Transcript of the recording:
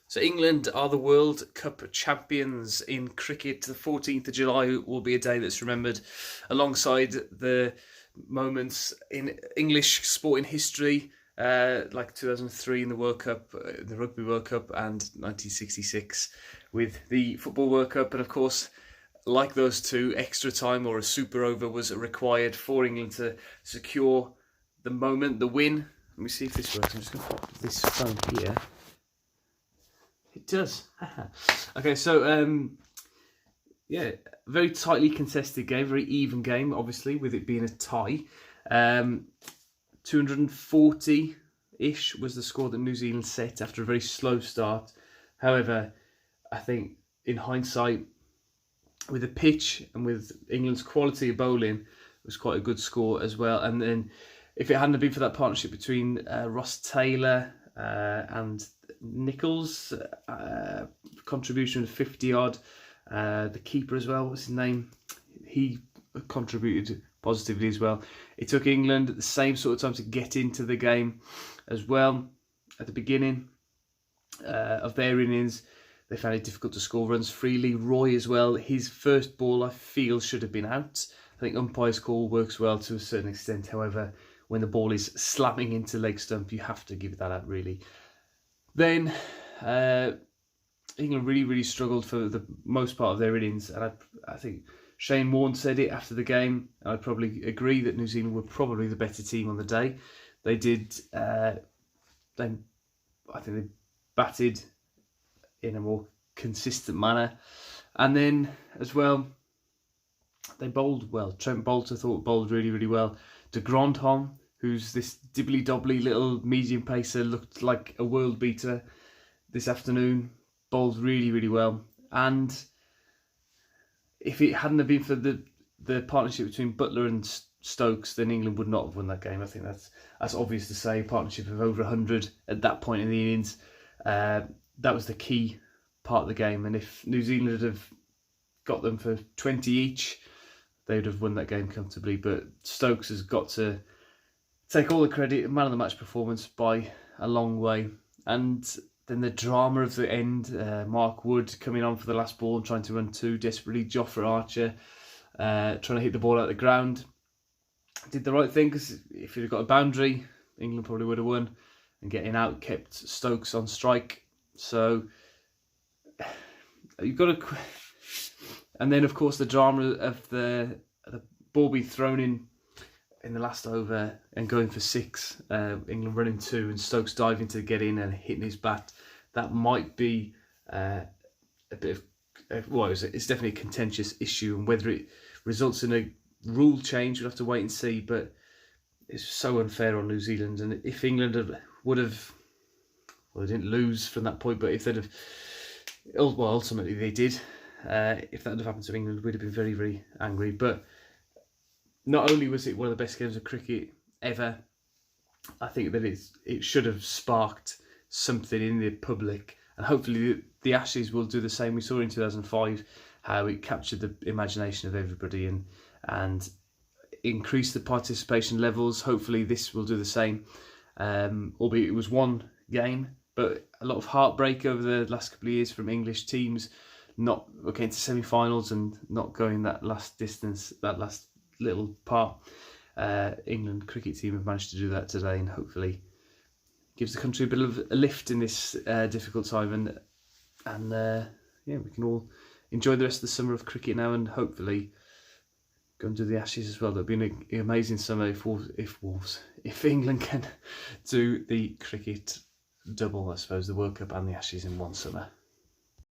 So England are the World Cup champions in cricket. The 14th of July will be a day that's remembered alongside the moments in English sporting history, like 2003 in the World Cup, the Rugby World Cup, and 1966 with the Football World Cup. And of course, like those two, extra time or a super over was required for England to secure the moment, the win. Let me see if this works. I'm just going to put this phone here. It does. Okay, so yeah, very tightly contested game, very even game, obviously, with it being a tie. 240-ish was the score that New Zealand set after a very slow start. However, I think in hindsight, with the pitch and with England's quality of bowling, it was quite a good score as well. And then if it hadn't been for that partnership between Ross Taylor and Nichols, contribution of 50 odd, the keeper as well, what's his name, he contributed positively as well. It took England the same sort of time to get into the game as well. At the beginning of their innings, they found it difficult to score runs freely. Roy as well, his first ball I feel should have been out. I think umpire's call works well to a certain extent. However, when the ball is slamming into leg stump, you have to give that out really. Then England really struggled for the most part of their innings, and I think Shane Warne said it after the game. I probably agree that New Zealand were probably the better team on the day. They did. I think they batted in a more consistent manner, and then as well they bowled well. Trent Boult, I thought, bowled really well. De Grandhomme, who's this dibbly-dobbly little medium pacer, looked like a world beater this afternoon, bowled really well. And if it hadn't have been for the partnership between Buttler and Stokes, then England would not have won that game. I think that's obvious to say. Partnership of over 100 at that point in the innings. That was the key part of the game. And if New Zealand had have got them for 20 each, they would have won that game comfortably. But Stokes has got to take all the credit, man of the match performance by a long way. And then the drama of the end, Mark Wood coming on for the last ball and trying to run two desperately. Jofra Archer trying to hit the ball out the ground. Did the right thing, because if he'd have got a boundary, England probably would have won. And getting out kept Stokes on strike. So you've got to... And then, of course, the drama of the ball being thrown in the last over and going for six, England running two, and Stokes diving to get in and hitting his bat. That might be a bit of... well, it's definitely a contentious issue, and whether it results in a rule change, we'll have to wait and see, but it's so unfair on New Zealand. And if England would have... well, they didn't lose from that point, but if they'd have... well, ultimately they did. If that had happened to England, we'd have been very angry. But not only was it one of the best games of cricket ever, I think that it should have sparked something in the public, and hopefully the Ashes will do the same. We saw in 2005 how it captured the imagination of everybody and increased the participation levels. Hopefully this will do the same, albeit it was one game, but a lot of heartbreak over the last couple of years from English teams not getting to semi-finals and not going that last distance, that last little part. England cricket team have managed to do that today, and hopefully gives the country a bit of a lift in this difficult time, and yeah, we can all enjoy the rest of the summer of cricket now, and hopefully go and do the Ashes as well. That'll be an amazing summer if England can do the cricket double, I suppose, the World Cup and the Ashes in one summer.